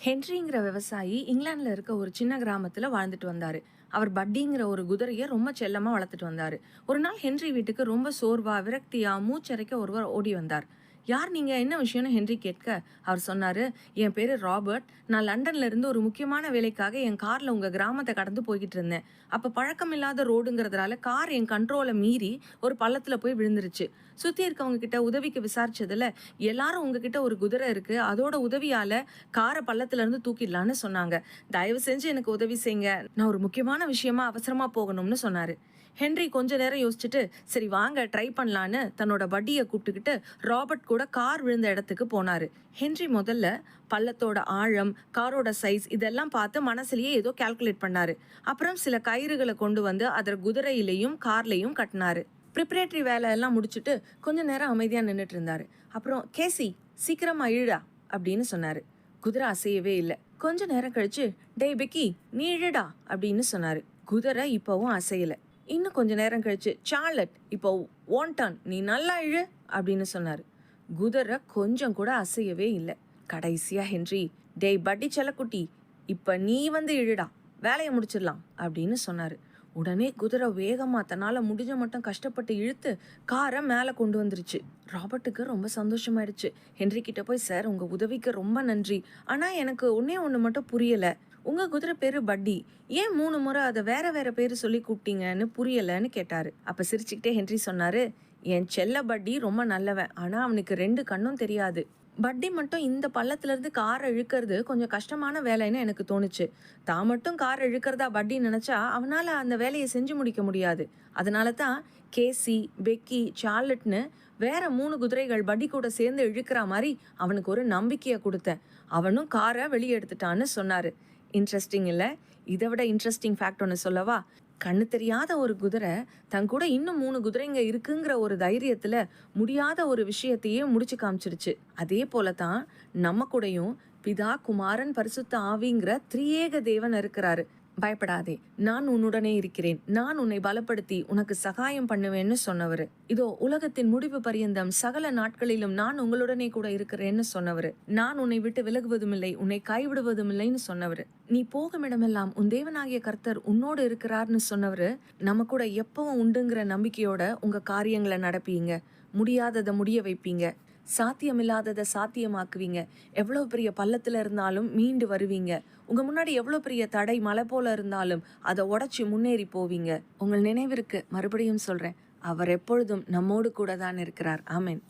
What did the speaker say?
ஹென்ரிங்கிற விவசாயி இங்கிலாந்துல இருக்க ஒரு சின்ன கிராமத்துல வாழ்ந்துட்டு வந்தாரு. அவர் பட்டிங்கிற ஒரு குதிரையை ரொம்ப செல்லமா வளர்த்துட்டு வந்தாரு. ஒரு நாள் ஹென்றி வீட்டுக்கு ரொம்ப சோர்வா, விரக்தியா, மூச்சரைக்க ஒருவர் ஓடி வந்தார். யார் நீங்க? என்ன விஷயம்னு ஹென்றி கேட்க, அவர் சொன்னாரு, என் பேரு ராபர்ட். நான் லண்டன்ல இருந்து ஒரு முக்கியமான வேலைக்காக என் கார்ல உங்க கிராமத்தை கடந்து போய்கிட்டு இருந்தேன். அப்ப பழக்கம் இல்லாத ரோடுங்கிறதுனால கார் என் கண்ட்ரோலை மீறி ஒரு பள்ளத்துல போய் விழுந்துருச்சு. சுத்தி இருக்கவங்க கிட்ட உதவிக்கு விசாரிச்சதுல எல்லாரும் உங்ககிட்ட ஒரு குதிரை இருக்கு, அதோட உதவியால காரை பள்ளத்துல இருந்து தூக்கிடலான்னு சொன்னாங்க. தயவு செஞ்சு எனக்கு உதவி செய்யுங்க, நான் ஒரு முக்கியமான விஷயமா அவசரமா போகணும்னு சொன்னாரு. ஹென்றி கொஞ்ச நேரம் யோசிச்சுட்டு, சரி வாங்க ட்ரை பண்ணலான்னு தன்னோட பட்டியை கூப்பிட்டுக்கிட்டு ராபர்ட் கூட கார் விழுந்த இடத்துக்கு போனாரு. ஹென்றி முதல்ல பள்ளத்தோட ஆழம், காரோட சைஸ் இதெல்லாம் பார்த்து மனசுலயே ஏதோ கால்குலேட் பண்ணாரு. அப்புறம் சில கயிறுகளை கொண்டு வந்து அதை குதிரையிலையும் கார்லையும் கட்டினாரு. ப்ரிப்பரேட்டரி வேலை எல்லாம் முடிச்சுட்டு கொஞ்ச நேரம் அமைதியா நின்றுட்டு இருந்தாரு. அப்புறம் கேசி, சீக்கிரமா இழுடா அப்படின்னு சொன்னாரு. குதிரை அசையவே இல்லை. கொஞ்ச நேரம் கழிச்சு, டேய் பெக்கி, நீ இழுடா அப்படின்னு சொன்னாரு. குதிரை இப்பவும் அசையல. இன்னும் கொஞ்ச நேரம் கழிச்சு, சார்லட், இப்போ ஒன் டர்ன், நீ நல்லா இழு அப்படின்னு சொன்னாரு. குதிரை கொஞ்சம் கூட அசையவே இல்லை. கடைசியா ஹென்றி, டேய் பட்டி செல்லக்குட்டி, இப்ப நீ வந்து இழுடா, வேலையை முடிச்சிடலாம் அப்படின்னு சொன்னாரு. உடனே குதிரை வேகமா தன்னால முடிஞ்ச மட்டும் கஷ்டப்பட்டு இழுத்து காரை மேலே கொண்டு வந்துருச்சு. ராபர்ட்டுக்கு ரொம்ப சந்தோஷமாயிடுச்சு. ஹென்றி கிட்ட போய், சார் உங்க உதவிக்கு ரொம்ப நன்றி. ஆனா எனக்கு ஒண்ணு மட்டும் புரியல. உங்க குதிரை பேரு பட்டி, ஏன் 3 முறை அதை வேற வேற பேரு சொல்லி கூப்பிட்டீங்கன்னு புரியலன்னு கேட்டாரு. அப்ப சிரிச்சுக்கிட்டே ஹென்றி சொன்னாரு, என் செல்ல பட்டி ரொம்ப நல்லவன், ஆனா அவனுக்கு 2 கண்ணும் தெரியாது. பட்டி மட்டும் இந்த பள்ளத்துல இருந்து காரை இழுக்கிறது கொஞ்சம் கஷ்டமான வேலைன்னு எனக்கு தோணுச்சு. தான் மட்டும் காரை இழுக்கிறதா பட்டி நினைச்சா அவனால அந்த வேலையை செஞ்சு முடிக்க முடியாது. அதனால தான் கேசி, பெக்கி, சார்லட்னு வேற 3 குதிரைகள் பட்டி கூட சேர்ந்து இழுக்கிற மாதிரி அவனுக்கு ஒரு நம்பிக்கையை கொடுத்தேன். அவனும் காரை வெளியே எடுத்துட்டான்னு சொன்னாரு. இன்ட்ரெஸ்டிங் இல்லை? இதை விட இன்ட்ரெஸ்டிங் ஃபேக்ட் ஒன்று சொல்லவா? கண்ணு தெரியாத ஒரு குதிரை தன் கூட இன்னும் 3 குதிரைங்க இருக்குங்கிற ஒரு தைரியத்துல முடியாத ஒரு விஷயத்தையே முடிச்சு காமிச்சிருச்சு. அதே போலதான் நம்ம கூடயும் பிதா, குமாரன், பரிசுத்த ஆவிங்கிற திரியேக தேவன் இருக்கிறாரு. பயப்படாதே, நான் உன்னுடனே இருக்கிறேன், நான் உன்னை பலப்படுத்தி உனக்கு சகாயம் பண்ணுவேன்னு சொன்னவரு. இதோ உலகத்தின் முடிவு பரியந்தம் சகல நாட்களிலும் நான் உங்களுடனே கூட இருக்கிறேன்னு சொன்னவரு. நான் உன்னை விட்டு விலகுவதும் இல்லை, உன்னை கைவிடுவதும் இல்லைன்னு சொன்னவரு. நீ போகும் இடமெல்லாம் உன் தேவனாகிய கர்த்தர் உன்னோடு இருக்கிறார்னு சொன்னவரு. நம்ம கூட எப்பவும் உண்டுங்கிற நம்பிக்கையோட உங்க காரியங்களை நடப்பீங்க. முடியாததை முடிய வைப்பீங்க. சாத்தியமில்லாததை சாத்தியமாக்குவீங்க. எவ்வளவு பெரிய பள்ளத்துல இருந்தாலும் மீண்டு வருவீங்க. உங்க முன்னாடி எவ்வளவு பெரிய தடை மலை போல இருந்தாலும் அதை உடைச்சு முன்னேறி போவீங்க. உங்கள் நினைவிற்கு மறுபடியும் சொல்றேன், அவர் எப்பொழுதும் நம்மோடு கூட தான் இருக்கிறார். ஆமென்.